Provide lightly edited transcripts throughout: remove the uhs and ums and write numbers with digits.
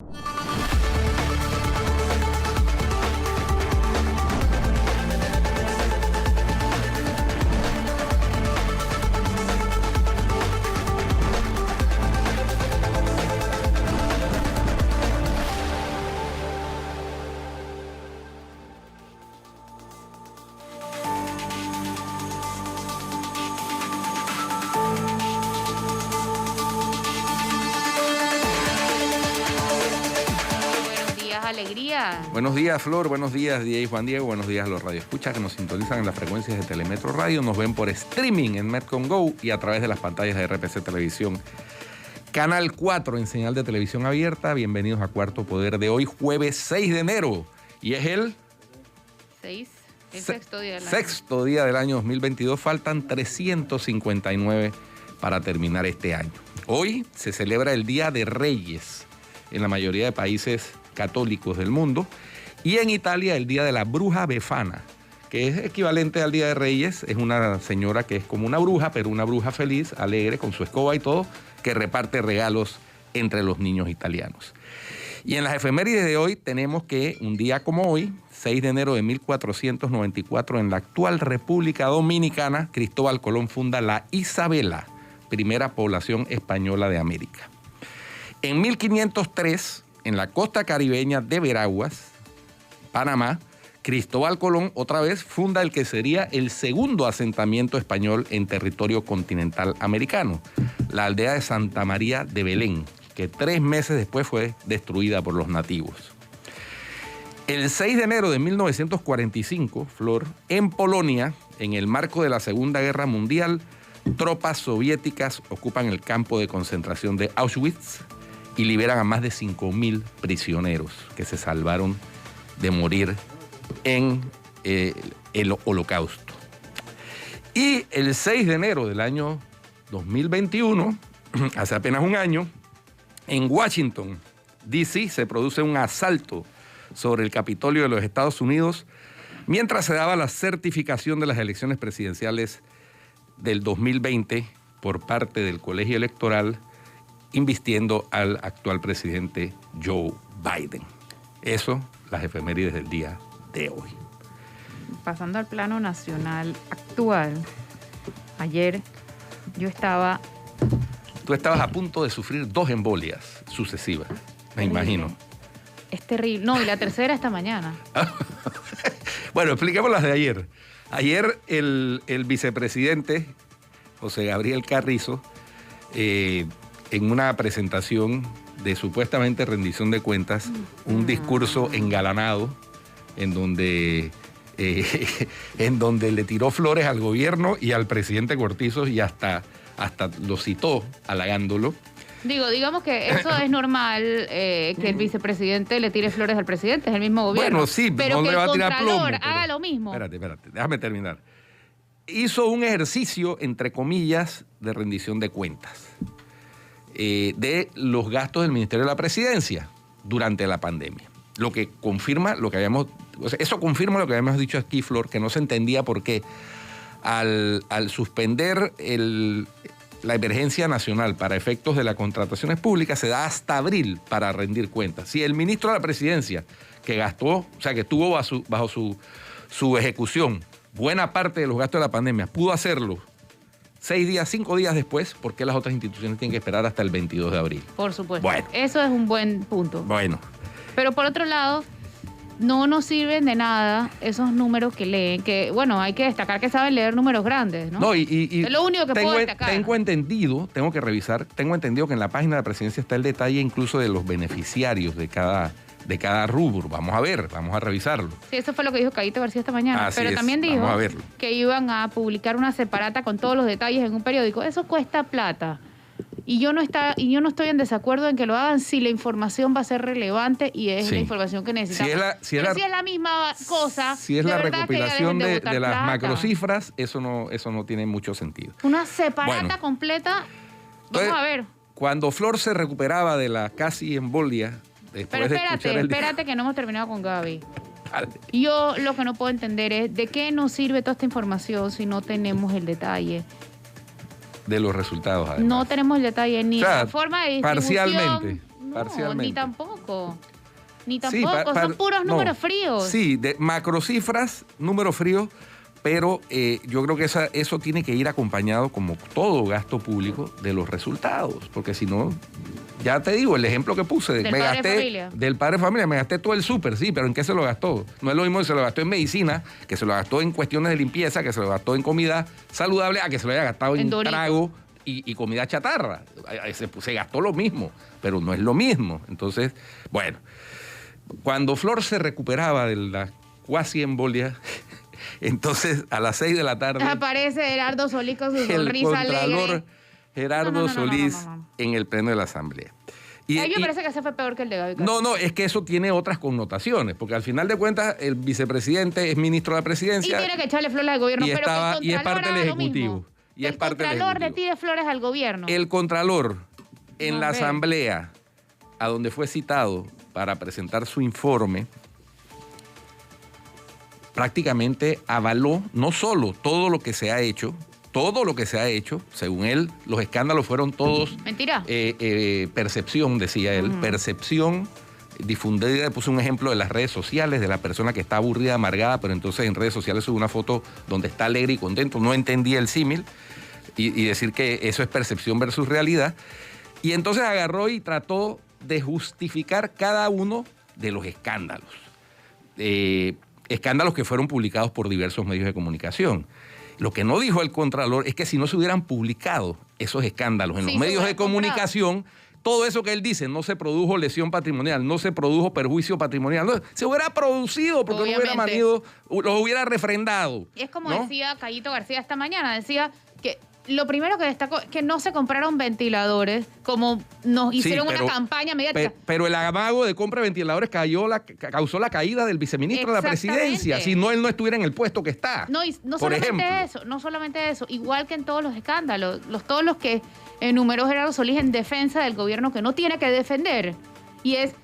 Alegría. Buenos días, Flor. Buenos días, DJ Juan Diego. Buenos días a los radioescuchas que nos sintonizan en las frecuencias de Telemetro Radio. Nos ven por streaming en Metcon Go y a través de las pantallas de RPC Televisión. Canal 4 en señal de televisión abierta. Bienvenidos a Cuarto Poder de hoy, jueves 6 de enero. Y es el sexto día del año. Sexto día del año 2022. Faltan 359 para terminar este año. Hoy se celebra el Día de Reyes en la mayoría de países católicos del mundo, y en Italia el Día de la Bruja Befana, que es equivalente al Día de Reyes. Es una señora que es como una bruja, pero una bruja feliz, alegre, con su escoba y todo, que reparte regalos entre los niños italianos. Y en las efemérides de hoy tenemos que un día como hoy, 6 de enero de 1494, en la actual República Dominicana, Cristóbal Colón funda la Isabela, primera población española de América. En 1503, en la costa caribeña de Veraguas, Panamá, Cristóbal Colón otra vez funda el que sería el segundo asentamiento español en territorio continental americano, la aldea de Santa María de Belén, que 3 meses después fue destruida por los nativos. El 6 de enero de 1945, Flor, en Polonia, en el marco de la Segunda Guerra Mundial, tropas soviéticas ocupan el campo de concentración de Auschwitz y liberan a más de 5.000 prisioneros que se salvaron de morir en el Holocausto. Y el 6 de enero del año 2021, hace apenas un año, en Washington, D.C., se produce un asalto sobre el Capitolio de los Estados Unidos mientras se daba la certificación de las elecciones presidenciales del 2020 por parte del Colegio Electoral, invistiendo al actual presidente Joe Biden. Eso, las efemérides del día de hoy. Pasando al plano nacional actual, ayer yo estaba... Tú estabas a punto de sufrir 2 embolias sucesivas, me imagino. Es terrible. No, y la tercera esta mañana. Bueno, expliquemos las de ayer. Ayer el vicepresidente José Gabriel Carrizo, en una presentación de supuestamente rendición de cuentas, un discurso engalanado en donde le tiró flores al gobierno y al presidente Cortizo y hasta lo citó halagándolo. Digamos que eso es normal, que el vicepresidente le tire flores al presidente, es el mismo gobierno. Bueno, sí, pero no que le va a tirar plomo. haga lo mismo. Espérate, déjame terminar. Hizo un ejercicio, entre comillas, de rendición de cuentas de los gastos del Ministerio de la Presidencia durante la pandemia. Lo que confirma lo que habíamos... O sea, eso confirma lo que habíamos dicho aquí, Flor, que no se entendía por qué al suspender la emergencia nacional para efectos de las contrataciones públicas se da hasta abril para rendir cuentas. Si el ministro de la Presidencia, que gastó, o sea, que estuvo bajo su ejecución buena parte de los gastos de la pandemia, pudo hacerlo 5 días después, ¿por qué las otras instituciones tienen que esperar hasta el 22 de abril? Por supuesto. Bueno. Eso es un buen punto. Bueno. Pero por otro lado, no nos sirven de nada esos números que leen, que, bueno, hay que destacar que saben leer números grandes, ¿no? No, es lo único que puedo destacar. Tengo entendido que en la página de la presidencia está el detalle incluso de los beneficiarios de cada rubro. Vamos a revisarlo. Sí, eso fue lo que dijo Caíto García esta mañana. Así pero es, también dijo que iban a publicar una separata con todos los detalles en un periódico. Eso cuesta plata. Y yo no estoy en desacuerdo en que lo hagan si la información va a ser relevante y es la información que necesitamos. Si es la misma cosa, si es la recopilación de las plata. macrocifras, eso no tiene mucho sentido. Una separata completa, vamos a ver. Cuando Flor se recuperaba de la casi embolia, pero espérate que no hemos terminado con Gaby. Vale. Yo lo que no puedo entender es de qué nos sirve toda esta información si no tenemos el detalle de los resultados, además. No tenemos el detalle ni la forma de distribución. Parcialmente. Ni tampoco. tampoco. Ni tampoco, son puros números fríos. Sí, de macrocifras, números fríos, pero yo creo que eso tiene que ir acompañado, como todo gasto público, de los resultados, porque si no, ya te digo, el ejemplo que puse, del padre de familia. Del padre de familia, me gasté todo el súper, sí, pero ¿en qué se lo gastó? No es lo mismo que se lo gastó en medicina, que se lo gastó en cuestiones de limpieza, que se lo gastó en comida saludable, a que se lo haya gastado en trago y comida chatarra. Se gastó lo mismo, pero no es lo mismo. Entonces, bueno, cuando Flor se recuperaba de la cuasi embolia, entonces a las 6 de la tarde aparece Gerardo Solís con su sonrisa alegre. El contralor Gerardo Solís en el pleno de la Asamblea. A mí me parece que ese fue peor que el de Gaby. No, es que eso tiene otras connotaciones, porque al final de cuentas el vicepresidente es ministro de la presidencia. Y tiene que echarle flores al gobierno, y es parte del Ejecutivo. Y es parte del Ejecutivo. El Contralor le tire flores al gobierno. El Contralor en la Asamblea, a donde fue citado para presentar su informe, prácticamente avaló no solo todo lo que se ha hecho, según él, los escándalos fueron todos... Mentira. Percepción, decía él, percepción difundida, puso un ejemplo de las redes sociales, de la persona que está aburrida, amargada, pero entonces en redes sociales sube una foto donde está alegre y contento, no entendía el símil, y decir que eso es percepción versus realidad, y entonces agarró y trató de justificar cada uno de los escándalos. Escándalos que fueron publicados por diversos medios de comunicación. Lo que no dijo el Contralor es que si no se hubieran publicado esos escándalos en los medios de comunicación, todo eso que él dice, no se produjo lesión patrimonial, no se produjo perjuicio patrimonial, no, se hubiera producido porque no hubiera manido, los hubiera refrendado. Y es como decía Cayito García esta mañana, decía que lo primero que destacó es que no se compraron ventiladores como nos hicieron una campaña mediática. Pero el amago de compra de ventiladores causó la caída del viceministro de la presidencia. Si no, él no estuviera en el puesto que está. No, y no solamente eso, igual que en todos los escándalos, todos los que enumeró Gerardo Solís en defensa del gobierno que no tiene que defender. Y es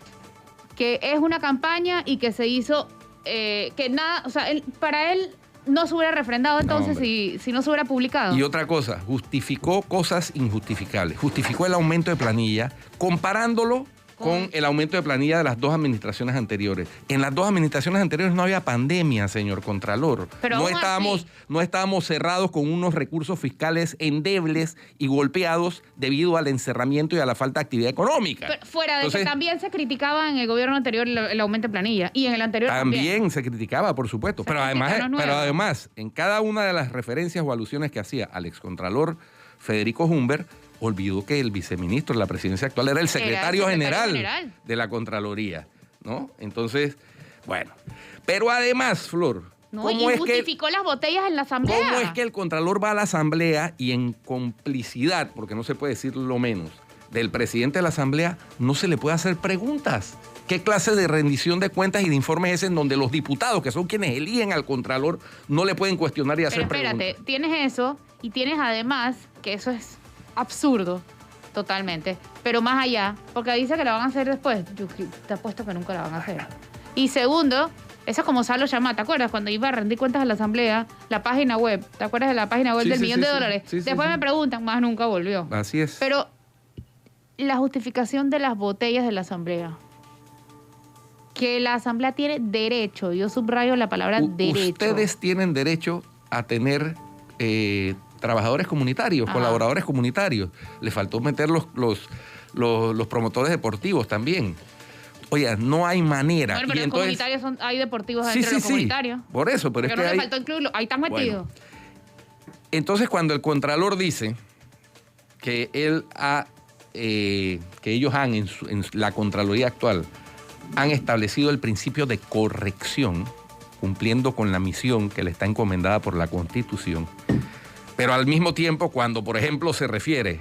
que es una campaña y que se hizo, que nada, o sea, para él no se hubiera refrendado entonces si no se hubiera publicado. Y otra cosa, justificó cosas injustificables. Justificó el aumento de planilla comparándolo con el aumento de planilla de las dos administraciones anteriores. En las dos administraciones anteriores no había pandemia, señor Contralor. Pero no estábamos cerrados con unos recursos fiscales endebles y golpeados debido al encerramiento y a la falta de actividad económica. Pero fuera de que también se criticaba en el gobierno anterior el aumento de planilla y en el anterior también se criticaba, por supuesto. Pero además, en cada una de las referencias o alusiones que hacía al excontralor Federico Humbert, olvidó que el viceministro de la presidencia actual era el secretario general de la Contraloría, ¿no? Entonces, bueno. Pero además, Flor, justificó las botellas en la Asamblea. ¿Cómo es que el Contralor va a la Asamblea y en complicidad, porque no se puede decir lo menos, del presidente de la Asamblea, no se le puede hacer preguntas? ¿Qué clase de rendición de cuentas y de informes es en donde los diputados, que son quienes eligen al Contralor, no le pueden cuestionar y hacer preguntas? Espérate, tienes eso y tienes además, que eso es absurdo, totalmente. Pero más allá, porque dice que la van a hacer después. Yo te apuesto que nunca la van a hacer. Y segundo, eso es como Salo Llama, ¿te acuerdas? Cuando iba a rendir cuentas a la Asamblea, la página web, ¿te acuerdas de la página web del millón de dólares? Después me preguntan, más nunca volvió. Así es. Pero la justificación de las botellas de la Asamblea, que la Asamblea tiene derecho, yo subrayo la palabra derecho. Ustedes tienen derecho a tener trabajadores comunitarios, colaboradores comunitarios. Le faltó meter los promotores deportivos también. Oye, no hay manera. Bueno, pero los comunitarios hay deportivos dentro de los comunitarios. Por eso, pero es que le faltó incluirlo. Ahí están metidos. Bueno, entonces, cuando el Contralor dice que que ellos en la Contraloría actual han establecido el principio de corrección, cumpliendo con la misión que le está encomendada por la Constitución, pero al mismo tiempo, cuando, por ejemplo, se refiere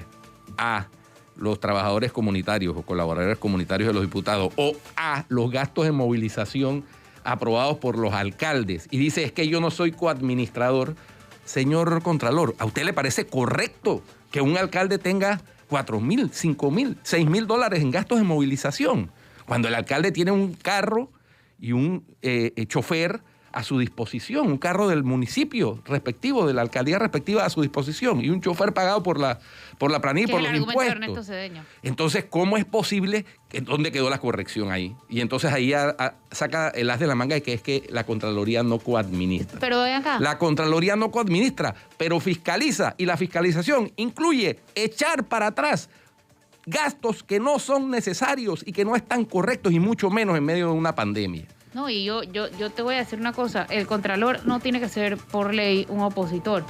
a los trabajadores comunitarios o colaboradores comunitarios de los diputados o a los gastos de movilización aprobados por los alcaldes y dice, es que yo no soy coadministrador, señor Contralor, ¿a usted le parece correcto que un alcalde tenga $4,000, $5,000, $6,000 en gastos de movilización? Cuando el alcalde tiene un carro y un chofer a su disposición, un carro del municipio respectivo, de la alcaldía respectiva a su disposición, y un chofer pagado por la planilla y por los impuestos. Entonces, ¿cómo es posible? ¿Dónde quedó la corrección ahí? Y entonces ahí saca el as de la manga de que es que la Contraloría no coadministra. Pero ven acá. La Contraloría no coadministra, pero fiscaliza, y la fiscalización incluye echar para atrás gastos que no son necesarios y que no están correctos, y mucho menos en medio de una pandemia. No, y yo te voy a decir una cosa, el Contralor no tiene que ser por ley un opositor,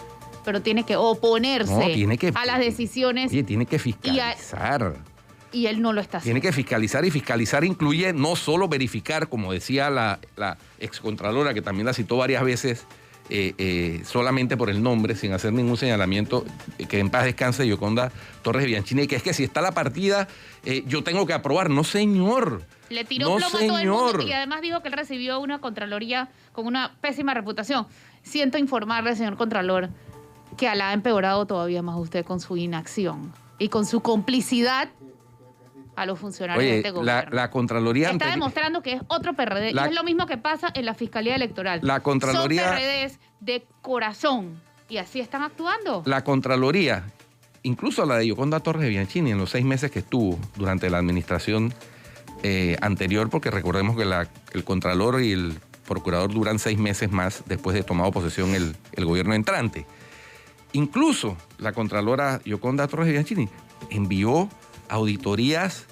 pero tiene que oponerse a las decisiones. Oye, tiene que fiscalizar. Y él no lo está haciendo. Tiene que fiscalizar, y fiscalizar incluye no solo verificar, como decía la excontralora, que también la citó varias veces, solamente por el nombre, sin hacer ningún señalamiento, que en paz descanse Yoconda Torres Bianchini, que es que si está la partida, yo tengo que aprobar. No, señor. Le tiró plomo a todo el mundo, y además dijo que él recibió una Contraloría con una pésima reputación. Siento informarle, señor Contralor, que la ha empeorado todavía más usted con su inacción y con su complicidad a los funcionarios de este gobierno. La Contraloría está demostrando que es otro PRD, y es lo mismo que pasa en la Fiscalía Electoral. La Contraloría... Son PRDs de corazón, y así están actuando. La Contraloría, incluso la de Yoconda Torres Bianchini, en los 6 meses que estuvo durante la administración anterior, porque recordemos que el Contralor y el Procurador duran 6 meses más después de tomado posesión el gobierno entrante. Incluso la Contralora Yoconda Torres Bianchini envió auditorías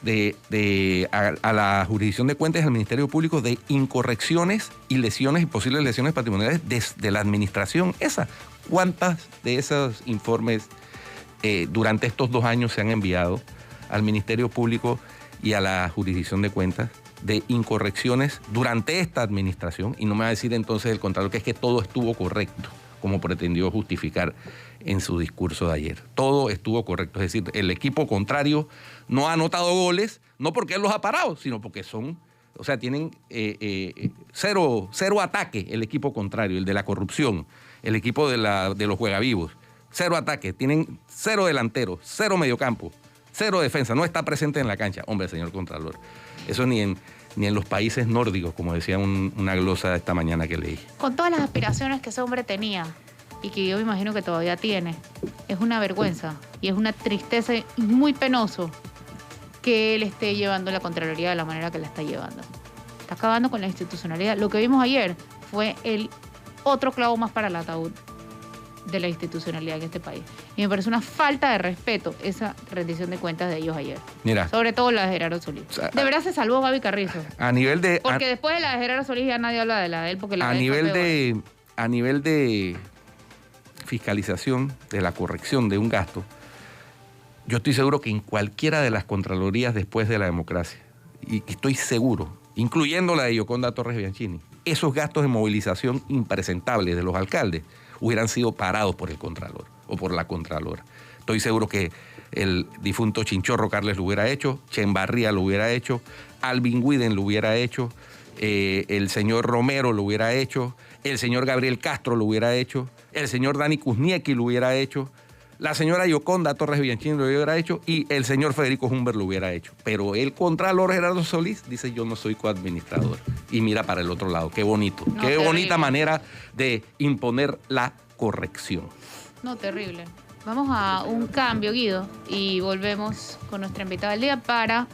a la jurisdicción de cuentas del Ministerio Público de incorrecciones y lesiones y posibles lesiones patrimoniales desde la administración esa. ¿Cuántas de esos informes durante estos 2 años se han enviado al Ministerio Público y a la jurisdicción de cuentas de incorrecciones durante esta administración? Y no me va a decir entonces el Contralor que es que todo estuvo correcto, como pretendió justificar en su discurso de ayer. Todo estuvo correcto. Es decir, el equipo contrario no ha anotado goles, no porque él los ha parado, sino porque tienen cero ataque el equipo contrario, el de la corrupción, el equipo de los juegavivos. 0 ataque, tienen 0 delanteros, 0 mediocampo, 0 defensa, no está presente en la cancha. Hombre, señor Contralor, eso ni en los países nórdicos, como decía una glosa esta mañana que leí. Con todas las aspiraciones que ese hombre tenía, y que yo me imagino que todavía tiene, es una vergüenza y es una tristeza muy penoso que él esté llevando la Contraloría de la manera que la está llevando. Está acabando con la institucionalidad. Lo que vimos ayer fue el otro clavo más para el ataúd de la institucionalidad en este país. Y me parece una falta de respeto esa rendición de cuentas de ellos ayer. Mira. Sobre todo la de Gerardo Solís. O sea, de verdad se salvó Gaby Carrizo. Porque después de la de Gerardo Solís ya nadie habla de la de él, porque a nivel de fiscalización, de la corrección de un gasto, yo estoy seguro que en cualquiera de las contralorías después de la democracia, y estoy seguro, incluyendo la de Yoconda Torres Bianchini, esos gastos de movilización impresentables de los alcaldes hubieran sido parados por el Contralor o por la Contralora. Estoy seguro que el difunto Chinchorro Carles lo hubiera hecho, Chembarría lo hubiera hecho, Alvin Widen lo hubiera hecho, el señor Romero lo hubiera hecho, el señor Gabriel Castro lo hubiera hecho, el señor Dani Kuzniecki lo hubiera hecho, la señora Yoconda Torres Bianchini lo hubiera hecho y el señor Federico Humbert lo hubiera hecho. Pero el Contralor Gerardo Solís dice: yo no soy coadministrador. Y mira para el otro lado. Qué bonito. No, qué bonita manera de imponer la corrección. No, terrible. Vamos a un cambio, Guido, y volvemos con nuestra invitada del día para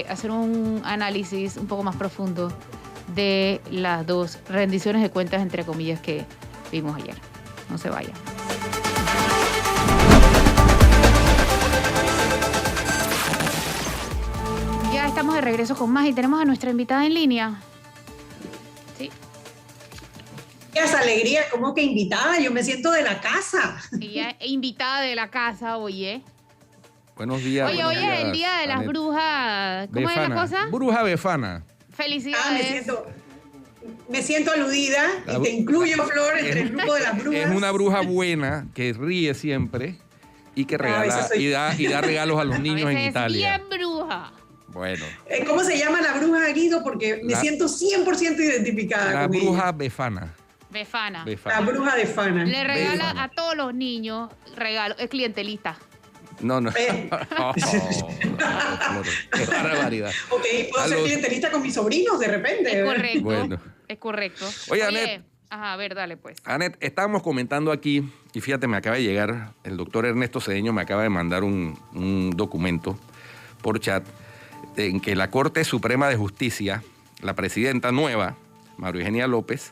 hacer un análisis un poco más profundo de las 2 rendiciones de cuentas, entre comillas, que vimos ayer. No se vayan. Ya estamos de regreso con más y tenemos a nuestra invitada en línea. Sí. Esa alegría, ¿cómo que invitada? Yo me siento de la casa. Ella es invitada de la casa, oye. Buenos días. Oye, hoy es el día de las brujas. ¿Cómo Befana. Es la cosa? Bruja Befana. Felicidades. Me siento aludida y te incluyo, Flor, entre el grupo de las brujas. Es una bruja buena que ríe siempre y que regala y da regalos a los niños en Italia. Es bien bruja. Bueno. ¿Cómo se llama la bruja, Guido? Porque me siento 100% identificada la con bruja ella. Befana. La bruja Befana. Le regala a todos los niños regalos. Es clientelista. No. Qué barbaridad. Ok, puedo ser clientelista con mis sobrinos de repente. Es correcto, Bueno. es correcto. Oye, Anet. Ajá, a ver, dale pues. Anet, estábamos comentando aquí, y fíjate, me acaba de llegar, el doctor Ernesto Cedeño me acaba de mandar un documento por chat en que la Corte Suprema de Justicia, la presidenta nueva, María Eugenia López,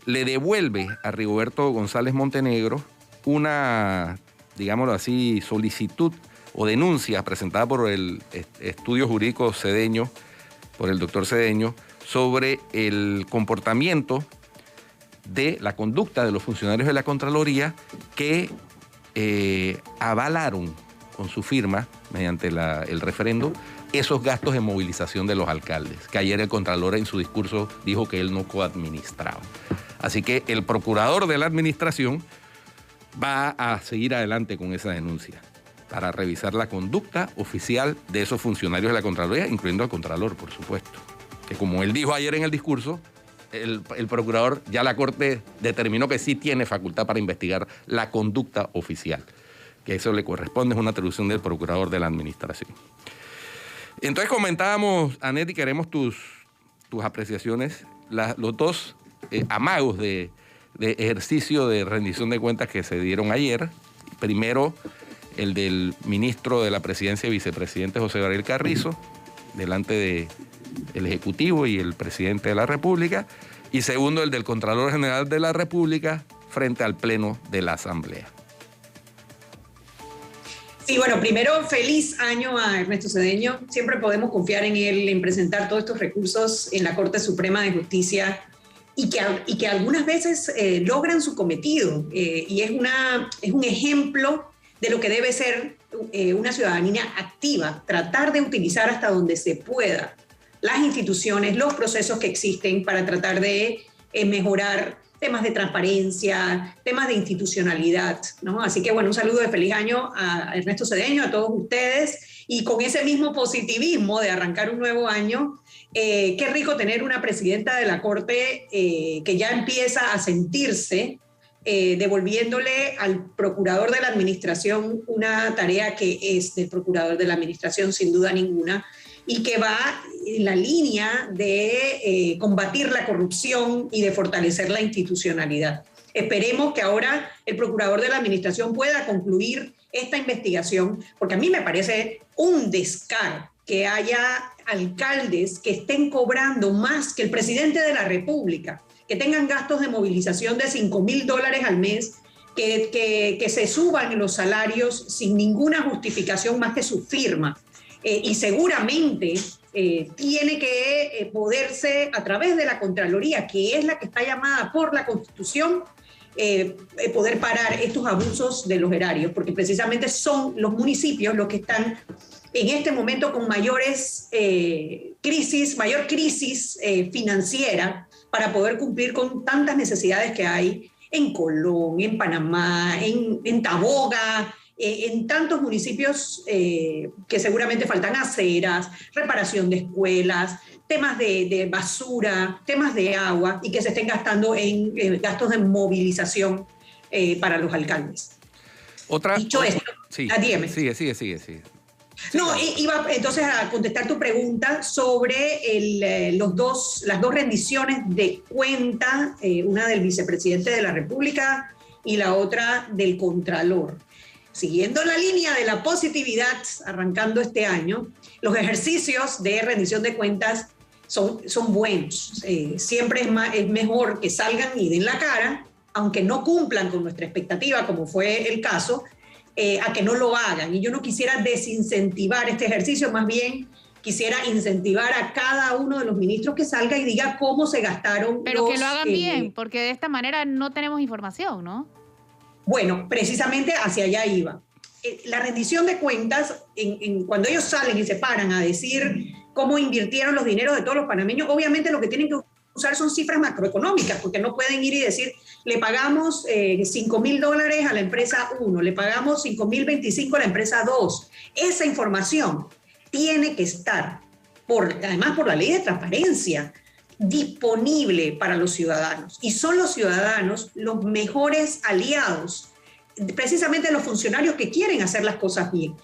le devuelve a Rigoberto González Montenegro una, digámoslo así, solicitud o denuncia presentada por el estudio jurídico Cedeño, por el doctor Cedeño, sobre el comportamiento de la conducta de los funcionarios de la Contraloría que avalaron con su firma, mediante el referendo, esos gastos de movilización de los alcaldes, que ayer el Contralor en su discurso dijo que él no coadministraba. Así que el procurador de la administración va a seguir adelante con esa denuncia para revisar la conducta oficial de esos funcionarios de la Contraloría, incluyendo al Contralor, por supuesto. Que como él dijo ayer en el discurso, el procurador, ya la Corte determinó que sí tiene facultad para investigar la conducta oficial, que eso le corresponde, es una atribución del procurador de la administración. Entonces comentábamos, Anet, y queremos tus apreciaciones, los dos amagos de ejercicio de rendición de cuentas que se dieron ayer. Primero, el del ministro de la Presidencia y vicepresidente José Gabriel Carrizo, delante del Ejecutivo y el presidente de la República. Y segundo, el del Contralor General de la República frente al Pleno de la Asamblea. Sí, bueno, primero, feliz año a Ernesto Cedeño. Siempre podemos confiar en él, en presentar todos estos recursos en la Corte Suprema de Justicia y que algunas veces logran su cometido. Y es un ejemplo de lo que debe ser una ciudadanía activa, tratar de utilizar hasta donde se pueda las instituciones, los procesos que existen para tratar de mejorar temas de transparencia, temas de institucionalidad, ¿no? Así que, bueno, un saludo de feliz año a Ernesto Cedeño, a todos ustedes, y con ese mismo positivismo de arrancar un nuevo año, qué rico tener una presidenta de la Corte que ya empieza a sentirse devolviéndole al procurador de la administración una tarea que es del procurador de la administración, sin duda ninguna, y que va en la línea de combatir la corrupción y de fortalecer la institucionalidad. Esperemos que ahora el procurador de la administración pueda concluir esta investigación, porque a mí me parece un descaro que haya alcaldes que estén cobrando más que el presidente de la República, que tengan gastos de movilización de $5,000 al mes, que se suban los salarios sin ninguna justificación más que su firma. Y seguramente tiene que poderse, a través de la Contraloría, que es la que está llamada por la Constitución, poder parar estos abusos de los erarios, porque precisamente son los municipios los que están en este momento con mayor crisis financiera para poder cumplir con tantas necesidades que hay en Colón, en Panamá, en Taboga, en tantos municipios que seguramente faltan aceras, reparación de escuelas, temas de basura, temas de agua, y que se estén gastando en gastos de movilización para los alcaldes. Dicho esto, sí, dígame. Sigue. No, iba entonces a contestar tu pregunta sobre las dos rendiciones de cuenta, una del vicepresidente de la República y la otra del Contralor. Siguiendo la línea de la positividad, arrancando este año, los ejercicios de rendición de cuentas son buenos. Siempre es mejor que salgan y den la cara, aunque no cumplan con nuestra expectativa, como fue el caso, a que no lo hagan. Y yo no quisiera desincentivar este ejercicio, más bien quisiera incentivar a cada uno de los ministros que salga y diga cómo se gastaron. Pero que lo hagan bien, porque de esta manera no tenemos información, ¿no? Bueno, precisamente hacia allá iba. La rendición de cuentas, cuando ellos salen y se paran a decir cómo invirtieron los dineros de todos los panameños, obviamente lo que tienen que usar son cifras macroeconómicas, porque no pueden ir y decir, le pagamos $5,000 a la empresa 1, le pagamos 5,025 a la empresa 2. Esa información tiene que estar, además por la ley de transparencia, disponible para los ciudadanos. Y son los ciudadanos los mejores aliados precisamente los funcionarios que quieren hacer las cosas bien.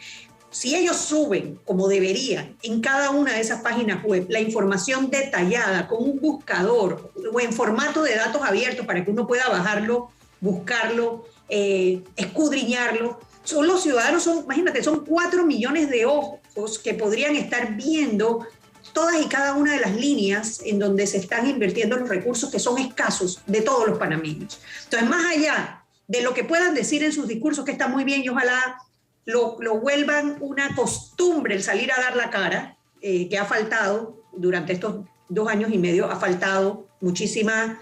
Si ellos suben, como deberían, en cada una de esas páginas web, la información detallada con un buscador o en formato de datos abiertos para que uno pueda bajarlo, buscarlo, escudriñarlo, son los ciudadanos, imagínate, son 4 millones de ojos que podrían estar viendo todas y cada una de las líneas en donde se están invirtiendo los recursos que son escasos de todos los panameños. Entonces, más allá de lo que puedan decir en sus discursos, que está muy bien y ojalá lo vuelvan una costumbre el salir a dar la cara, que ha faltado durante estos 2 años y medio, ha faltado muchísima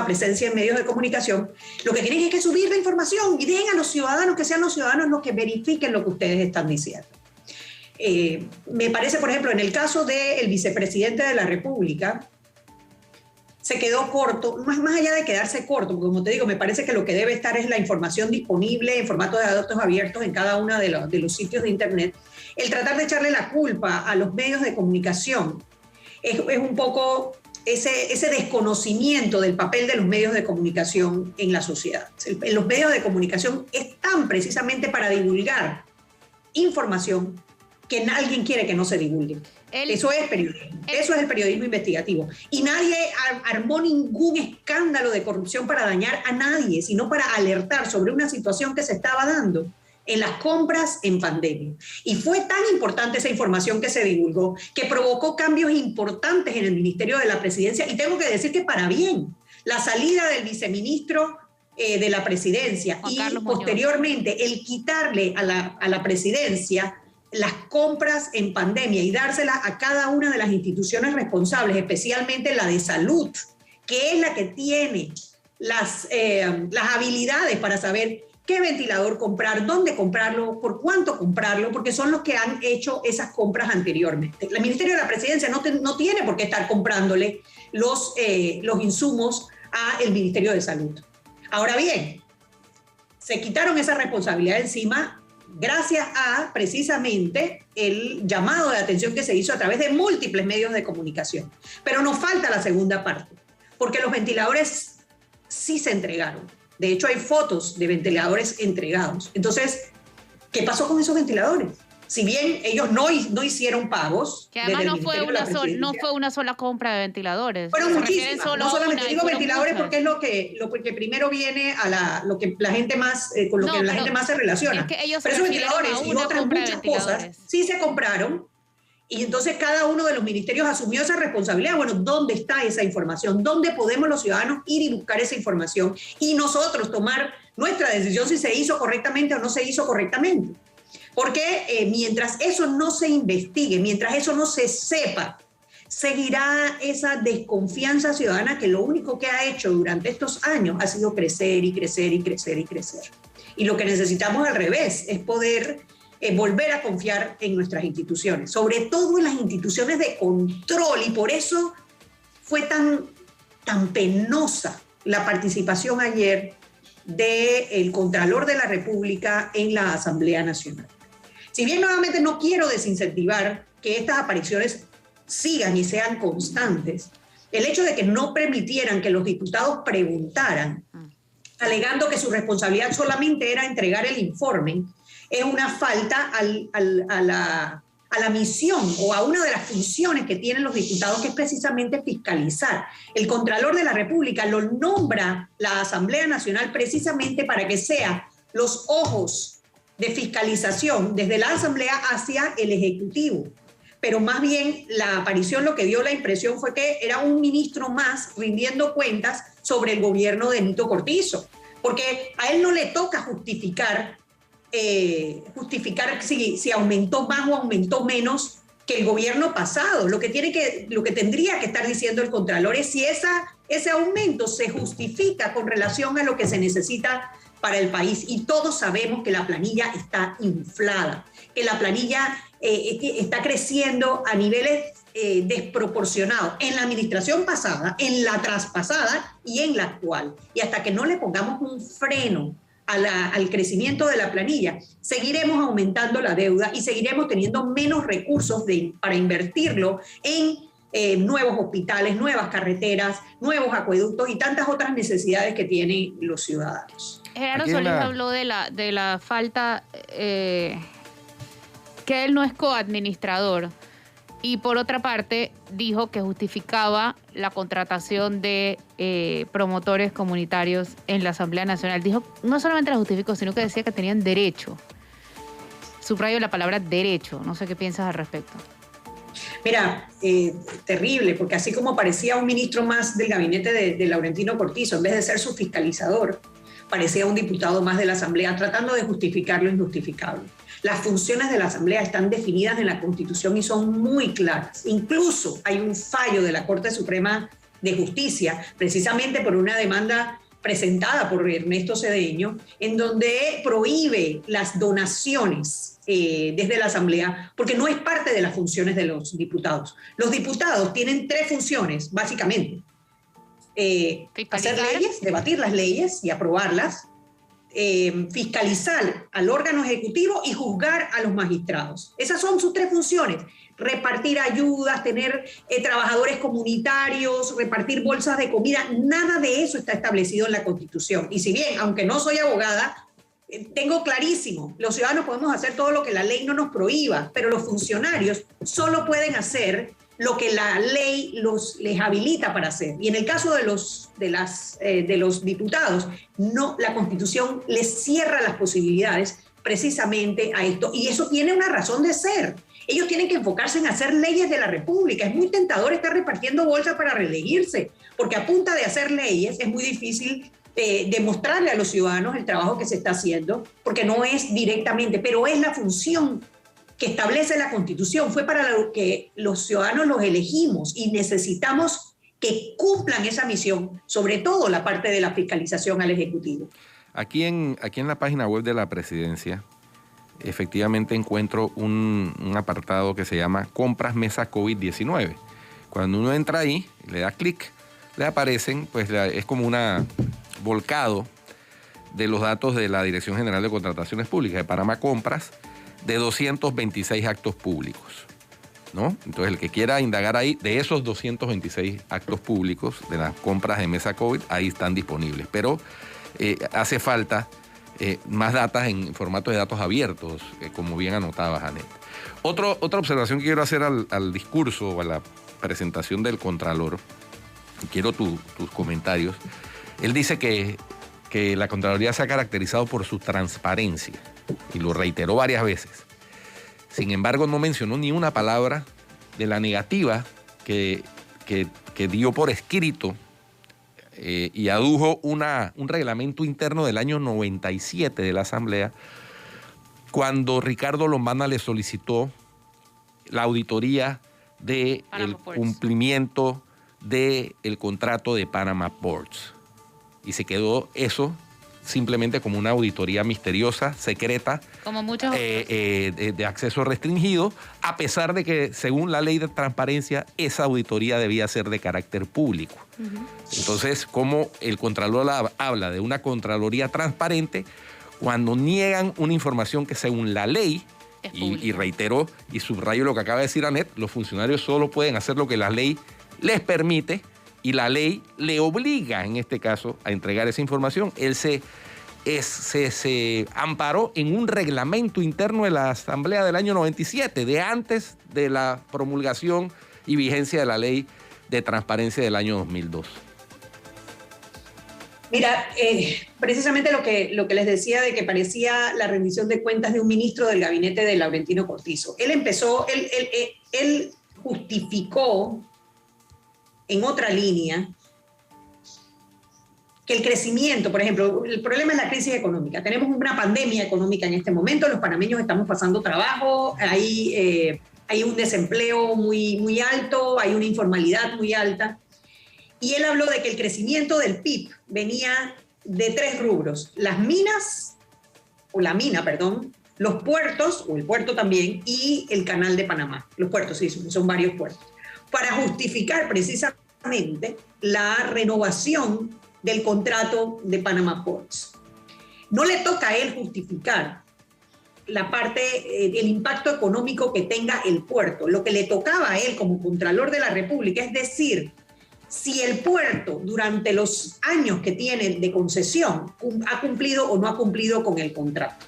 presencia en medios de comunicación. Lo que tienen es que subir la información y dejen a los ciudadanos, que sean los ciudadanos los que verifiquen lo que ustedes están diciendo. Me parece, por ejemplo, en el caso del vicepresidente de la República, se quedó corto, más allá de quedarse corto, porque como te digo, me parece que lo que debe estar es la información disponible en formato de datos abiertos en cada uno de los sitios de Internet. El tratar de echarle la culpa a los medios de comunicación es un poco ese desconocimiento del papel de los medios de comunicación en la sociedad. Los medios de comunicación están precisamente para divulgar información que alguien quiere que no se divulgue. Eso es periodismo. Eso es el periodismo investigativo. Y nadie armó ningún escándalo de corrupción para dañar a nadie, sino para alertar sobre una situación que se estaba dando en las compras en pandemia. Y fue tan importante esa información que se divulgó que provocó cambios importantes en el Ministerio de la Presidencia. Y tengo que decir que para bien, la salida del viceministro de la Presidencia Juan y Carlos posteriormente Muñoz, el quitarle a la Presidencia las compras en pandemia y dárselas a cada una de las instituciones responsables, especialmente la de salud, que es la que tiene las habilidades para saber qué ventilador comprar, dónde comprarlo, por cuánto comprarlo, porque son los que han hecho esas compras anteriormente. El Ministerio de la Presidencia no tiene por qué estar comprándole los insumos al Ministerio de Salud. Ahora bien, se quitaron esa responsabilidad encima gracias a precisamente el llamado de atención que se hizo a través de múltiples medios de comunicación. Pero nos falta la segunda parte, porque los ventiladores sí se entregaron. De hecho, hay fotos de ventiladores entregados. Entonces, ¿qué pasó con esos ventiladores? Si bien ellos no hicieron pagos... Que además no fue una sola compra de ventiladores. Fueron muchísimas. No solamente digo ventiladores muchas, porque es lo que primero viene a lo que la gente más, con lo que la gente más se relaciona. Es que ellos pero esos ventiladores y otras muchas cosas sí se compraron. Y entonces cada uno de los ministerios asumió esa responsabilidad. Bueno, ¿dónde está esa información? ¿Dónde podemos los ciudadanos ir y buscar esa información? Y nosotros tomar nuestra decisión si se hizo correctamente o no se hizo correctamente. Porque mientras eso no se investigue, mientras eso no se sepa, seguirá esa desconfianza ciudadana que lo único que ha hecho durante estos años ha sido crecer y crecer y crecer y crecer. Y lo que necesitamos al revés es poder volver a confiar en nuestras instituciones, sobre todo en las instituciones de control, y por eso fue tan penosa la participación ayer del Contralor de la República en la Asamblea Nacional. Si bien nuevamente no quiero desincentivar que estas apariciones sigan y sean constantes, el hecho de que no permitieran que los diputados preguntaran, alegando que su responsabilidad solamente era entregar el informe, es una falta a la misión o a una de las funciones que tienen los diputados, que es precisamente fiscalizar. El Contralor de la República lo nombra la Asamblea Nacional precisamente para que sea los ojos de fiscalización desde la Asamblea hacia el Ejecutivo. Pero más bien la aparición lo que dio la impresión fue que era un ministro más rindiendo cuentas sobre el gobierno de Nito Cortizo, porque a él no le toca justificar si aumentó más o aumentó menos que el gobierno pasado. Lo que tendría que estar diciendo el Contralor es si ese aumento se justifica con relación a lo que se necesita para el país. Y todos sabemos que la planilla está inflada, que la planilla está creciendo a niveles desproporcionados en la administración pasada, en la traspasada y en la actual. Y hasta que no le pongamos un freno al crecimiento de la planilla, seguiremos aumentando la deuda y seguiremos teniendo menos recursos para invertirlo en nuevos hospitales, nuevas carreteras, nuevos acueductos y tantas otras necesidades que tienen los ciudadanos. Gerardo Solís habló de la falta, que él no es coadministrador, y por otra parte dijo que justificaba la contratación de promotores comunitarios en la Asamblea Nacional. Dijo, no solamente la justificó, sino que decía que tenían derecho. Subrayo la palabra derecho. No sé qué piensas al respecto. Mira, terrible, porque así como parecía un ministro más del gabinete de Laurentino Cortizo, en vez de ser su fiscalizador, parecía un diputado más de la Asamblea tratando de justificar lo injustificable. Las funciones de la Asamblea están definidas en la Constitución y son muy claras. Incluso hay un fallo de la Corte Suprema de Justicia, precisamente por una demanda presentada por Ernesto Cedeño, en donde prohíbe las donaciones desde la Asamblea, porque no es parte de las funciones de los diputados. Los diputados tienen 3 funciones, básicamente. Hacer leyes, debatir las leyes y aprobarlas, fiscalizar al órgano ejecutivo y juzgar a los magistrados. Esas son sus 3 funciones. Repartir ayudas, tener trabajadores comunitarios, repartir bolsas de comida, nada de eso está establecido en la Constitución. Y si bien, aunque no soy abogada, tengo clarísimo, los ciudadanos podemos hacer todo lo que la ley no nos prohíba, pero los funcionarios solo pueden hacer lo que la ley les habilita para hacer. Y en el caso de los diputados, no, la Constitución les cierra las posibilidades precisamente a esto. Y eso tiene una razón de ser. Ellos tienen que enfocarse en hacer leyes de la República. Es muy tentador estar repartiendo bolsas para reelegirse, porque a punta de hacer leyes es muy difícil demostrarle a los ciudadanos el trabajo que se está haciendo, porque no es directamente, pero es la función que establece la Constitución. Fue para lo que los ciudadanos los elegimos y necesitamos que cumplan esa misión, sobre todo la parte de la fiscalización al Ejecutivo. Aquí en la página web de la Presidencia, efectivamente encuentro un apartado que se llama Compras Mesa COVID-19. Cuando uno entra ahí, le da clic, le aparecen, pues es como una volcado de los datos de la Dirección General de Contrataciones Públicas de Panamá Compras, de 226 actos públicos, ¿no? Entonces, el que quiera indagar ahí, de esos 226 actos públicos de las compras de Mesa COVID, ahí están disponibles. Pero hace falta más datos en formato de datos abiertos, como bien anotaba Janet. Otra observación que quiero hacer al discurso o a la presentación del Contralor, quiero tus comentarios. Él dice que la Contraloría se ha caracterizado por su transparencia, y lo reiteró varias veces. Sin embargo, no mencionó ni una palabra de la negativa que dio por escrito y adujo un reglamento interno del año 97 de la Asamblea, cuando Ricardo Lombana le solicitó la auditoría del cumplimiento del contrato de Panama Ports. Y se quedó eso simplemente como una auditoría misteriosa, secreta, como muchos de acceso restringido, a pesar de que, según la ley de transparencia, esa auditoría debía ser de carácter público. Uh-huh. Entonces, ¿cómo el Contralor habla de una Contraloría transparente cuando niegan una información que, según la ley, y reitero y subrayo lo que acaba de decir Anet, los funcionarios solo pueden hacer lo que la ley les permite, y la ley le obliga, en este caso, a entregar esa información? Él se amparó en un reglamento interno de la Asamblea del año 97, de antes de la promulgación y vigencia de la Ley de Transparencia del año 2002. Mira, precisamente lo que les decía de que parecía la rendición de cuentas de un ministro del gabinete de Laurentino Cortizo. Él justificó en otra línea que el crecimiento, por ejemplo, el problema es la crisis económica. Tenemos una pandemia económica en este momento, los panameños estamos pasando trabajo, hay un desempleo muy alto, hay una informalidad muy alta. Y él habló de que el crecimiento del PIB venía de 3 rubros: las minas, los puertos, o el puerto también, y el canal de Panamá. Los puertos, sí, son varios puertos. Para justificar precisamente la renovación del contrato de Panama Ports. No le toca a él justificar la parte, el impacto económico que tenga el puerto. Lo que le tocaba a él como Contralor de la República es decir, si el puerto durante los años que tiene de concesión ha cumplido o no ha cumplido con el contrato.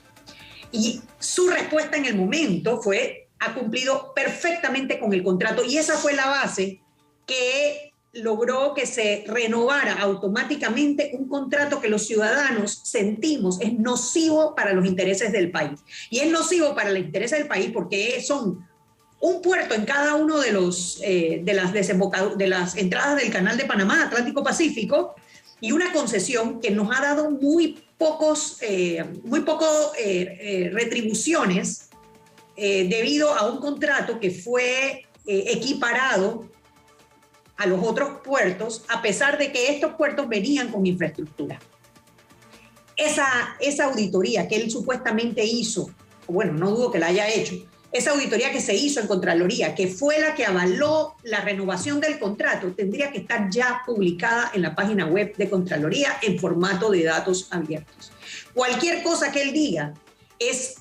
Y su respuesta en el momento fue, ha cumplido perfectamente con el contrato, y esa fue la base que logró que se renovara automáticamente un contrato que los ciudadanos sentimos es nocivo para los intereses del país. Y es nocivo para los intereses del país porque son un puerto en cada uno de de las entradas del Canal de Panamá, Atlántico-Pacífico, y una concesión que nos ha dado muy pocas retribuciones debido a un contrato que fue equiparado a los otros puertos, a pesar de que estos puertos venían con infraestructura. Esa auditoría que él supuestamente hizo, bueno, no dudo que la haya hecho, esa auditoría que se hizo en Contraloría, que fue la que avaló la renovación del contrato, tendría que estar ya publicada en la página web de Contraloría en formato de datos abiertos. Cualquier cosa que él diga es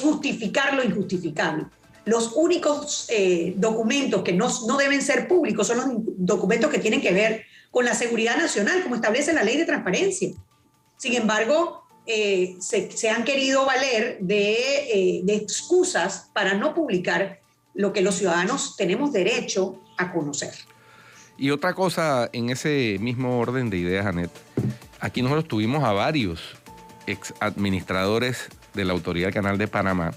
justificar lo injustificable. Los únicos documentos que no deben ser públicos son los documentos que tienen que ver con la seguridad nacional, como establece la Ley de Transparencia. Sin embargo, se han querido valer de excusas para no publicar lo que los ciudadanos tenemos derecho a conocer. Y otra cosa, en ese mismo orden de ideas, Anet, aquí nosotros tuvimos a varios ex administradores de la Autoridad del Canal de Panamá,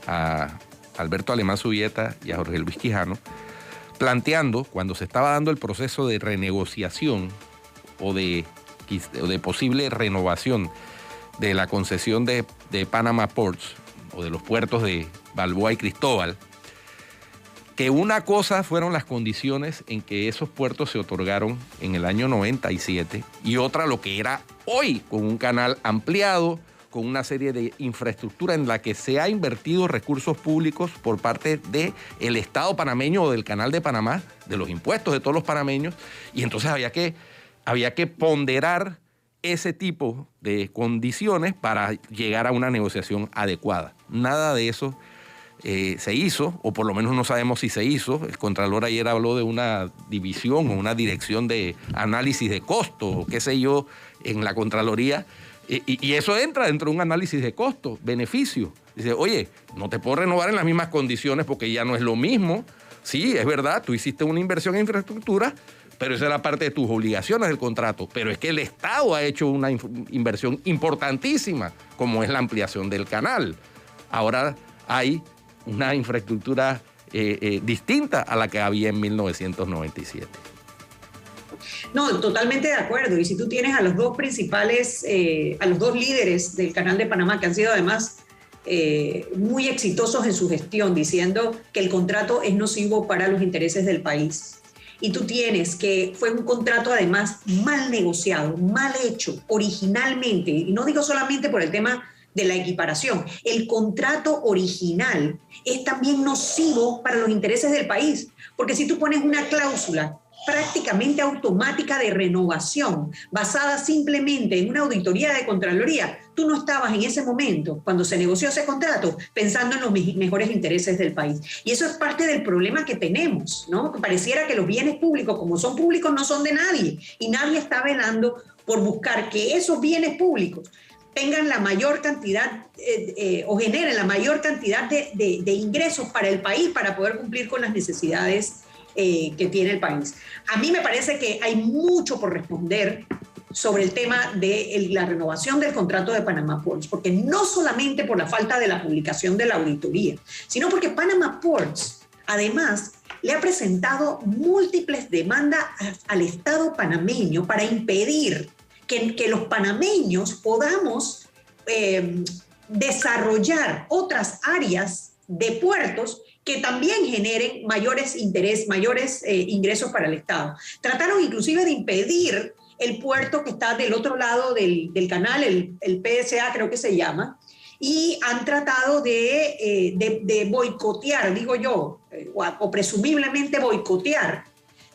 a Alberto Alemán Subieta y a Jorge Luis Quijano, planteando, cuando se estaba dando el proceso de renegociación o de posible renovación de la concesión de Panama Ports o de los puertos de Balboa y Cristóbal, que una cosa fueron las condiciones en que esos puertos se otorgaron en el año 97 y otra lo que era hoy, con un canal ampliado, con una serie de infraestructura en la que se ha invertido recursos públicos por parte del Estado panameño o del Canal de Panamá, de los impuestos de todos los panameños, y entonces había que ponderar ese tipo de condiciones para llegar a una negociación adecuada. Nada de eso se hizo, o por lo menos no sabemos si se hizo. El Contralor ayer habló de una división o una dirección de análisis de costo, o qué sé yo, en la Contraloría, y eso entra dentro de un análisis de costo, beneficio. Dice, oye, no te puedo renovar en las mismas condiciones porque ya no es lo mismo. Sí, es verdad, tú hiciste una inversión en infraestructura, pero esa era parte de tus obligaciones del contrato. Pero es que el Estado ha hecho una inversión importantísima, como es la ampliación del canal. Ahora hay una infraestructura distinta a la que había en 1997. No, totalmente de acuerdo. Y si tú tienes a los dos principales, a los dos líderes del Canal de Panamá, que han sido además muy exitosos en su gestión, diciendo que el contrato es nocivo para los intereses del país, y tú tienes que fue un contrato además mal negociado, mal hecho originalmente, y no digo solamente por el tema de la equiparación, el contrato original es también nocivo para los intereses del país, porque si tú pones una cláusula prácticamente automática de renovación, basada simplemente en una auditoría de Contraloría, tú no estabas en ese momento, cuando se negoció ese contrato, pensando en los mejores intereses del país. Y eso es parte del problema que tenemos, ¿no? Pareciera que los bienes públicos, como son públicos, no son de nadie, y nadie está velando por buscar que esos bienes públicos tengan la mayor cantidad o generen la mayor cantidad de ingresos para el país para poder cumplir con las necesidades que tiene el país. A mí me parece que hay mucho por responder sobre el tema de la renovación del contrato de Panama Ports, porque no solamente por la falta de la publicación de la auditoría, sino porque Panama Ports, además, le ha presentado múltiples demandas al Estado panameño para impedir que los panameños podamos desarrollar otras áreas de puertos que también generen mayores ingresos para el Estado. Trataron inclusive de impedir el puerto que está del otro lado del canal, el PSA creo que se llama, y han tratado de boicotear, digo yo, o presumiblemente boicotear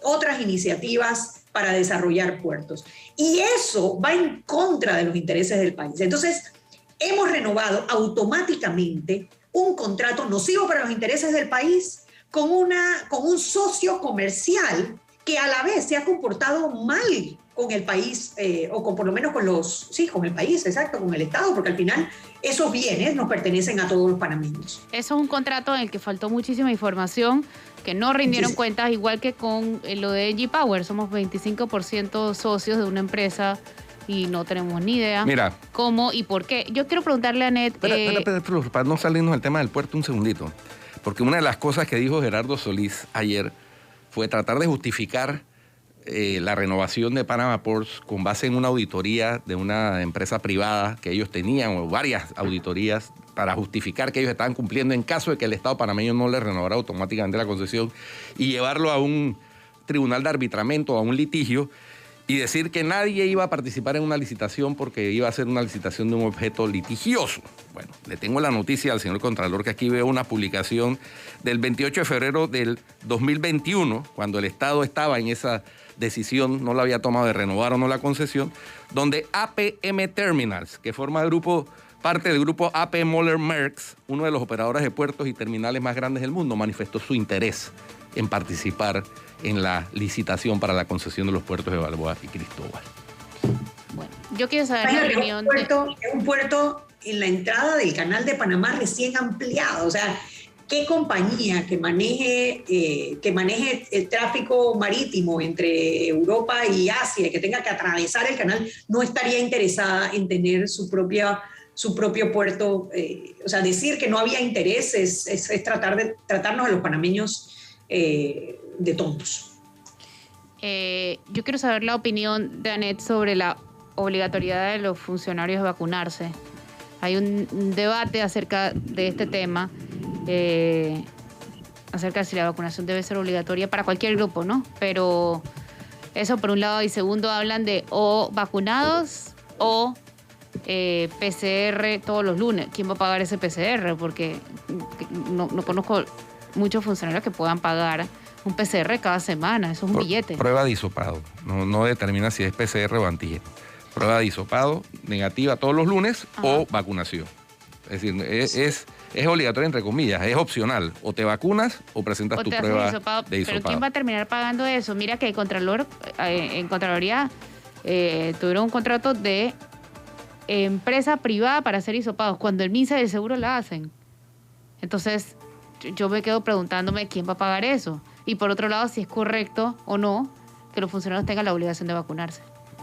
otras iniciativas para desarrollar puertos. Y eso va en contra de los intereses del país. Entonces, hemos renovado automáticamente un contrato nocivo para los intereses del país con un socio comercial que a la vez se ha comportado mal con el país, por lo menos con el país, exacto, con el Estado, porque al final esos bienes nos pertenecen a todos los panameños. Eso es un contrato en el que faltó muchísima información, que no rindieron cuentas, igual que con lo de G-Power. Somos 25% socios de una empresa y no tenemos ni idea cómo y por qué. Yo quiero preguntarle a Anet... Espera, para no salirnos del tema del puerto un segundito, porque una de las cosas que dijo Gerardo Solís ayer fue tratar de justificar la renovación de Panama Ports con base en una auditoría de una empresa privada que ellos tenían, o varias auditorías, para justificar que ellos estaban cumpliendo en caso de que el Estado panameño no les renovara automáticamente la concesión, y llevarlo a un tribunal de arbitramiento, a un litigio, y decir que nadie iba a participar en una licitación porque iba a ser una licitación de un objeto litigioso. Bueno, le tengo la noticia al señor Contralor que aquí veo una publicación del 28 de febrero del 2021, cuando el Estado estaba en esa decisión, no la había tomado de renovar o no la concesión, donde APM Terminals, que forma parte del grupo AP Moller Maersk, uno de los operadores de puertos y terminales más grandes del mundo, manifestó su interés en participar en la licitación para la concesión de los puertos de Balboa y Cristóbal. Bueno, yo quiero saber la opinión es un puerto en la entrada del Canal de Panamá recién ampliado. O sea, ¿qué compañía que maneje el tráfico marítimo entre Europa y Asia y que tenga que atravesar el canal no estaría interesada en tener su propio puerto? O sea, decir que no había interés es tratarnos a los panameños de tontos. Yo quiero saber la opinión de Anet sobre la obligatoriedad de los funcionarios de vacunarse. Hay un debate acerca de este tema, acerca de si la vacunación debe ser obligatoria para cualquier grupo, ¿no? Pero eso por un lado, y segundo, hablan de o vacunados o PCR todos los lunes. ¿Quién va a pagar ese PCR? Porque no conozco muchos funcionarios que puedan pagar un PCR cada semana. Eso es un billete. Prueba de hisopado. No determina si es PCR o antígeno. Prueba de hisopado negativa todos los lunes o vacunación. Es decir, es obligatorio entre comillas, es opcional. O te vacunas o presentas tu prueba de hisopado. Pero ¿quién va a terminar pagando eso? Mira que el Contralor, en Contraloría tuvieron un contrato de empresa privada para hacer hisopados, cuando el MINSA y el Seguro la hacen. Entonces, yo me quedo preguntándome quién va a pagar eso. Y por otro lado, si es correcto o no que los funcionarios tengan la obligación de vacunarse.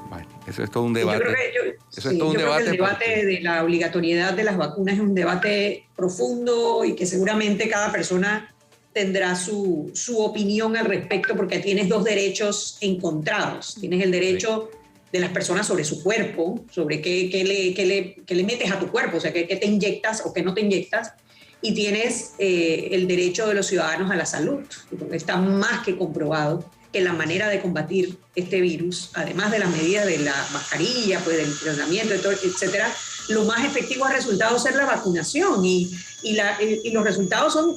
Bueno, eso es todo un debate. Yo creo que el debate de la obligatoriedad de las vacunas es un debate profundo y que seguramente cada persona tendrá su opinión al respecto, porque tienes dos derechos encontrados. Tienes el derecho de las personas sobre su cuerpo, sobre qué le metes a tu cuerpo, o sea, qué te inyectas o qué no te inyectas, y tienes el derecho de los ciudadanos a la salud. Está más que comprobado que la manera de combatir este virus, además de las medidas de la mascarilla, pues del tratamiento, etcétera, lo más efectivo ha resultado ser la vacunación y los resultados son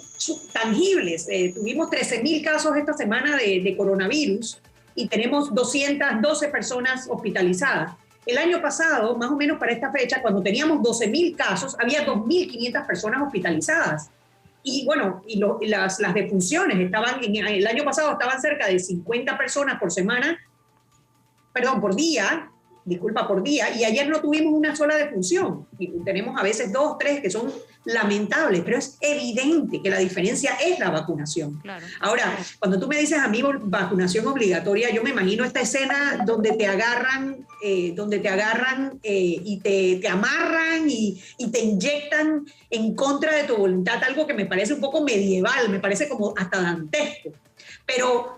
tangibles. Tuvimos 13.000 casos esta semana de coronavirus y tenemos 212 personas hospitalizadas. El año pasado, más o menos para esta fecha, cuando teníamos 12.000 casos, había 2.500 personas hospitalizadas. Y bueno, las defunciones el año pasado estaban cerca de 50 personas por día, y ayer no tuvimos una sola defunción. Y tenemos a veces 2, 3 que son lamentables, pero es evidente que la diferencia es la vacunación. Claro. Ahora, cuando tú me dices a mí vacunación obligatoria, yo me imagino esta escena donde te agarran y te amarran y te inyectan en contra de tu voluntad, algo que me parece un poco medieval, me parece como hasta dantesco. Pero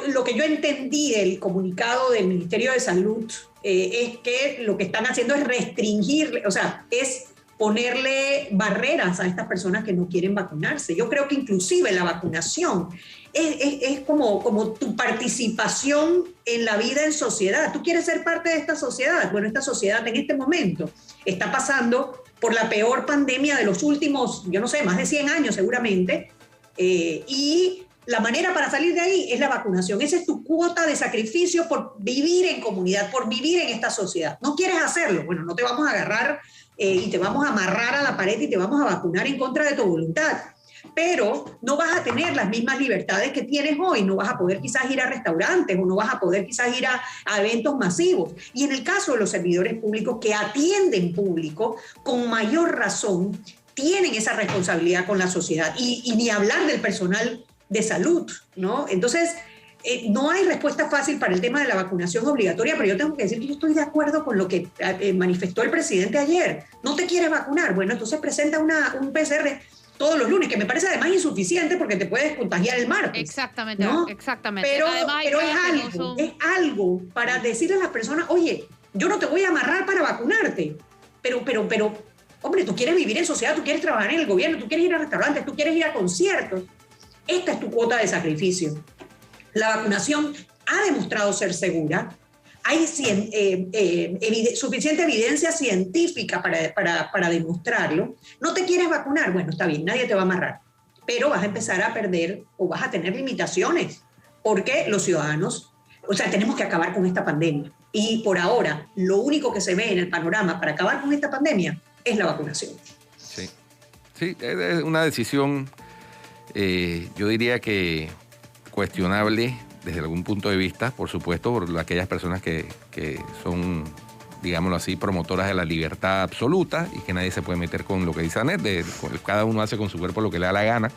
lo que yo entendí del comunicado del Ministerio de Salud es que lo que están haciendo es restringir, o sea, es ponerle barreras a estas personas que no quieren vacunarse. Yo creo que inclusive la vacunación es como tu participación en la vida en sociedad. Tú quieres ser parte de esta sociedad. Bueno, esta sociedad en este momento está pasando por la peor pandemia de los últimos, yo no sé, más de 100 años seguramente, y la manera para salir de ahí es la vacunación. Esa es tu cuota de sacrificio por vivir en comunidad, por vivir en esta sociedad. ¿No quieres hacerlo? Bueno, no te vamos a agarrar y te vamos a amarrar a la pared y te vamos a vacunar en contra de tu voluntad. Pero no vas a tener las mismas libertades que tienes hoy, no vas a poder quizás ir a restaurantes o no vas a poder quizás ir a eventos masivos. Y en el caso de los servidores públicos que atienden público, con mayor razón, tienen esa responsabilidad con la sociedad. Y ni hablar del personal de salud, ¿no? Entonces, no hay respuesta fácil para el tema de la vacunación obligatoria, pero yo tengo que decir que yo estoy de acuerdo con lo que manifestó el presidente ayer. ¿No te quieres vacunar? Bueno, entonces presenta un PCR todos los lunes, que me parece además insuficiente porque te puedes contagiar el martes. Exactamente, ¿no? exactamente. Pero Además, es algo para decirle a las personas, oye, yo no te voy a amarrar para vacunarte, pero, hombre, tú quieres vivir en sociedad, tú quieres trabajar en el gobierno, tú quieres ir a restaurantes, tú quieres ir a conciertos. Esta es tu cuota de sacrificio. La vacunación ha demostrado ser segura. Hay suficiente evidencia científica para demostrarlo. ¿No te quieres vacunar? Bueno, está bien, nadie te va a amarrar. Pero vas a empezar a perder o vas a tener limitaciones. Porque los ciudadanos, o sea, tenemos que acabar con esta pandemia. Y por ahora, lo único que se ve en el panorama para acabar con esta pandemia es la vacunación. Sí, sí, es una decisión, yo diría que cuestionable desde algún punto de vista, por supuesto, por aquellas personas que son, digámoslo así, promotoras de la libertad absoluta y que nadie se puede meter con lo que dice Anet, cada uno hace con su cuerpo lo que le da la gana.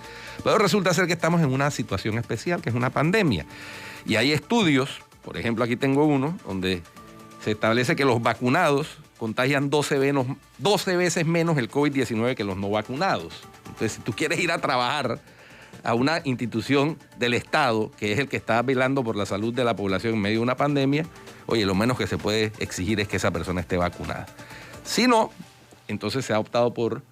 Pero resulta ser que estamos en una situación especial, que es una pandemia. Y hay estudios, por ejemplo, aquí tengo uno, donde se establece que los vacunados contagian 12 veces menos el COVID-19 que los no vacunados. Entonces, si tú quieres ir a trabajar a una institución del Estado, que es el que está velando por la salud de la población en medio de una pandemia, oye, lo menos que se puede exigir es que esa persona esté vacunada. Si no, entonces se ha optado por,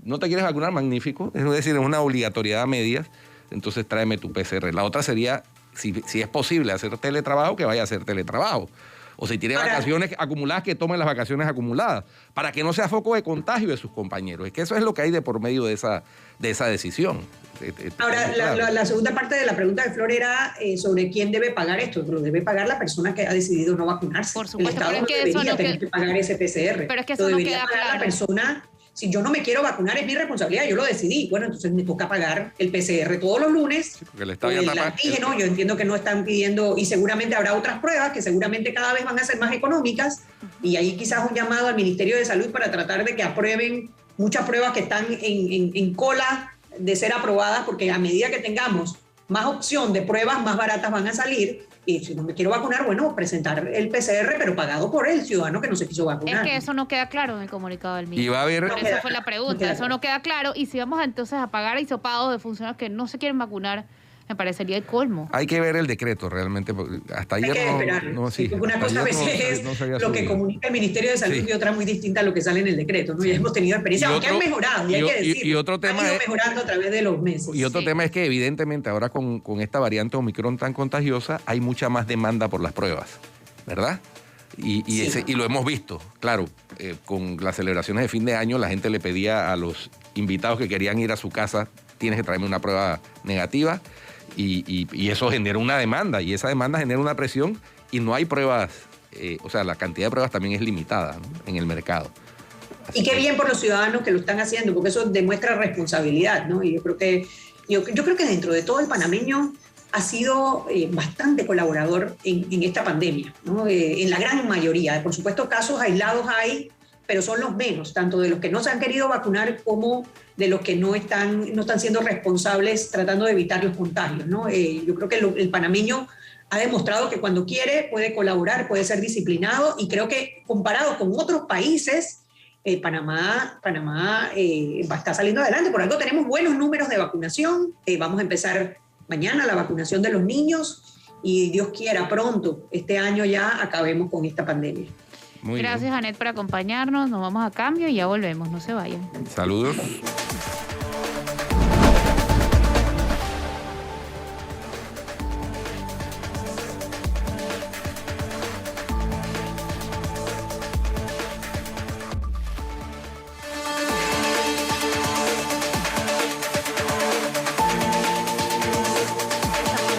¿no te quieres vacunar? Magnífico. Es decir, es una obligatoriedad a medias, entonces tráeme tu PCR. La otra sería, si es posible hacer teletrabajo, que vaya a hacer teletrabajo. O si tiene vacaciones acumuladas, que tome las vacaciones acumuladas, para que no sea foco de contagio de sus compañeros. Es que eso es lo que hay de por medio de esa decisión. Ahora, la segunda parte de la pregunta de Flor era sobre quién debe pagar esto. Lo debe pagar la persona que ha decidido no vacunarse. Por supuesto, el Estado no debería tener que pagar ese PCR. Pero es que eso no queda claro. La persona, si yo no me quiero vacunar, es mi responsabilidad, yo lo decidí. Bueno, entonces me toca pagar el PCR todos los lunes. Porque el Estado ya el antígeno, yo entiendo que no están pidiendo, y seguramente habrá otras pruebas que seguramente cada vez van a ser más económicas. Y ahí quizás un llamado al Ministerio de Salud para tratar de que aprueben muchas pruebas que están en cola de ser aprobadas, porque a medida que tengamos más opción de pruebas, más baratas van a salir. Y si no me quiero vacunar, bueno, presentar el PCR, pero pagado por el ciudadano que no se quiso vacunar. Es que eso no queda claro en el comunicado del MINSA. Y va a haber... Esa fue la pregunta, eso no queda claro. Y si vamos entonces a pagar hisopados de funcionarios que no se quieren vacunar, me parecería el colmo. Hay que ver el decreto realmente. Hasta ayer sí, porque una cosa a veces es lo que comunica el Ministerio de Salud y otra muy distinta a lo que sale en el decreto, ¿no? Ya hemos tenido experiencia, aunque han mejorado, y hay que decirlo. Y otro tema han ido mejorando a través de los meses. Y otro tema es que evidentemente ahora con esta variante Omicron tan contagiosa hay mucha más demanda por las pruebas, ¿verdad? Y lo hemos visto, claro, con las celebraciones de fin de año la gente le pedía a los invitados que querían ir a su casa, tienes que traerme una prueba negativa. Y eso genera una demanda, y esa demanda genera una presión, y no hay pruebas, o sea, la cantidad de pruebas también es limitada, ¿no?, en el mercado. Así y qué bien por los ciudadanos que lo están haciendo, porque eso demuestra responsabilidad, ¿no? Y yo creo que dentro de todo el panameño ha sido bastante colaborador en esta pandemia, ¿no? En la gran mayoría. Por supuesto, casos aislados hay, pero son los menos, tanto de los que no se han querido vacunar como de los que no están siendo responsables tratando de evitar los contagios, ¿no? Yo creo que el panameño ha demostrado que cuando quiere puede colaborar, puede ser disciplinado, y creo que comparado con otros países, Panamá está saliendo adelante. Por algo tenemos buenos números de vacunación. Vamos a empezar mañana la vacunación de los niños y Dios quiera pronto, este año ya acabemos con esta pandemia. Muy Gracias, bien. Anet, por acompañarnos. Nos vamos a cambio y ya volvemos. No se vayan. Saludos.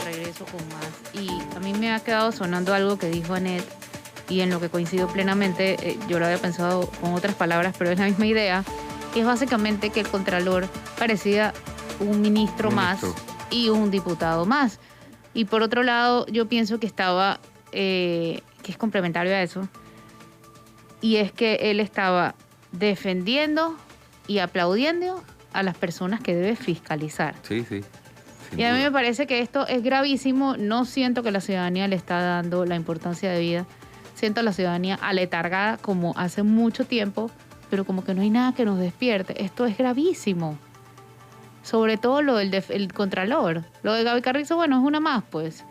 Regreso con más. Y a mí me ha quedado sonando algo que dijo Anet y en lo que coincido plenamente, yo lo había pensado con otras palabras, pero es la misma idea, que es básicamente que el Contralor parecía un ministro más y un diputado más. Y por otro lado, yo pienso que estaba, que es complementario a eso, y es que él estaba defendiendo y aplaudiendo a las personas que debe fiscalizar. Sí, sí. Y a mí me parece que esto es gravísimo. No siento que la ciudadanía le está dando la importancia de vida. Siento a la ciudadanía aletargada como hace mucho tiempo, pero como que no hay nada que nos despierte. Esto es gravísimo. Sobre todo lo del el Contralor. Lo de Gaby Carrizo, bueno, es una más, pues.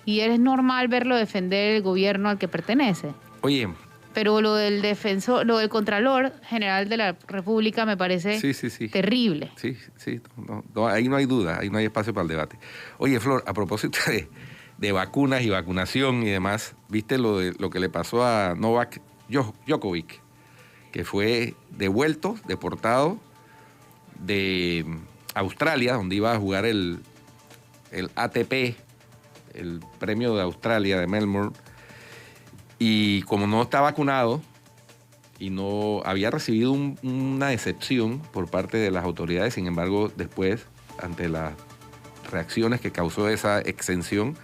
Y es normal verlo defender el gobierno al que pertenece. Oye. Pero lo del defensor, lo del Contralor General de la República me parece terrible. Sí, sí, no, ahí no hay duda, ahí no hay espacio para el debate. Oye, Flor, a propósito de vacunas y vacunación y demás, ¿viste lo que le pasó a Novak Djokovic? Que fue deportado de Australia, donde iba a jugar el ATP, el premio de Australia de Melbourne. Y como no está vacunado y no había recibido una excepción por parte de las autoridades, sin embargo, después, ante las reacciones que causó esa exención,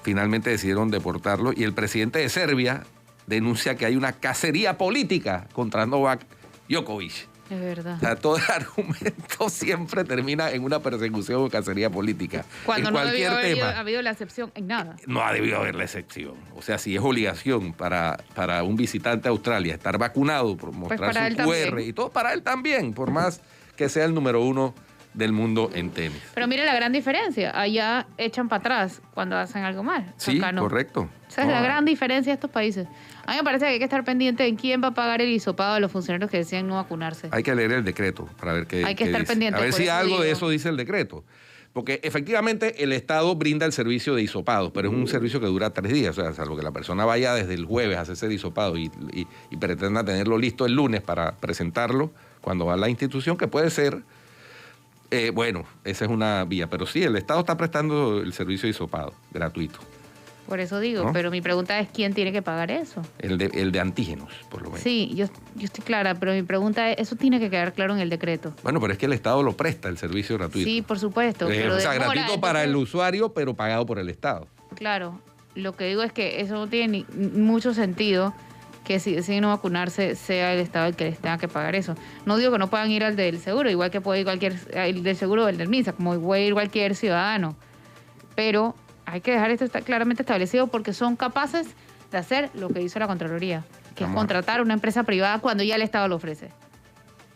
finalmente decidieron deportarlo. Y el presidente de Serbia denuncia que hay una cacería política contra Novak Djokovic. Es verdad. O sea, todo el argumento siempre termina en una persecución o cacería política. Cuando en no cualquier debió tema. haber habido la excepción en nada. No ha debido haber la excepción. O sea, si es obligación para un visitante a Australia estar vacunado, por mostrar su QR también. Y todo, para él también, por más que sea el número 1 del mundo en tenis. Pero mire la gran diferencia. Allá echan para atrás cuando hacen algo mal. Sí, acá no. Correcto. Esa es la gran diferencia de estos países. A mí me parece que hay que estar pendiente en quién va a pagar el hisopado de los funcionarios que decían no vacunarse. Hay que leer el decreto para ver qué Hay que estar dice. pendiente. A ver si algo digo. de eso dice el decreto. Porque efectivamente el Estado brinda el servicio de hisopados, pero es un servicio que dura 3 días. O sea, salvo que la persona vaya desde el jueves a hacerse el hisopado y pretenda tenerlo listo el lunes para presentarlo cuando va a la institución, que puede ser... bueno, esa es una vía. Pero sí, el Estado está prestando el servicio de hisopado gratuito. Por eso digo, ¿no? Pero mi pregunta es ¿quién tiene que pagar eso? El de antígenos, por lo menos. Sí, yo estoy clara, pero mi pregunta es, eso tiene que quedar claro en el decreto. Bueno, pero es que el Estado lo presta, el servicio gratuito. Sí, por supuesto. Pero o sea, demora, gratuito para el usuario, pero pagado por el Estado. Claro, lo que digo es que eso no tiene mucho sentido, que si deciden no vacunarse sea el Estado el que les tenga que pagar eso. No digo que no puedan ir al del seguro, igual que puede ir el del seguro o el del MINSA, como puede ir cualquier ciudadano. Pero hay que dejar esto claramente establecido porque son capaces de hacer lo que hizo la Contraloría, que es contratar una empresa privada cuando ya el Estado lo ofrece.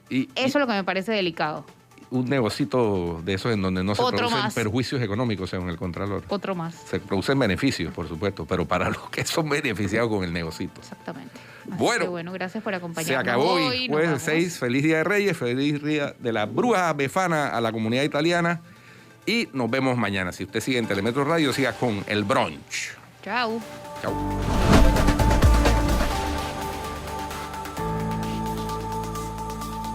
Eso es lo que me parece delicado. Un negocito de esos en donde no se producen perjuicios económicos, según el Contralor. Otro más. Se producen beneficios, por supuesto, pero para los que son beneficiados con el negocito. Exactamente. Bueno, gracias por acompañarnos. Se acabó hoy, jueves 6. Feliz Día de Reyes, feliz Día de la Bruja Befana a la comunidad italiana. Y nos vemos mañana. Si usted sigue en Telemetro Radio, siga con el brunch. Chao. Chao.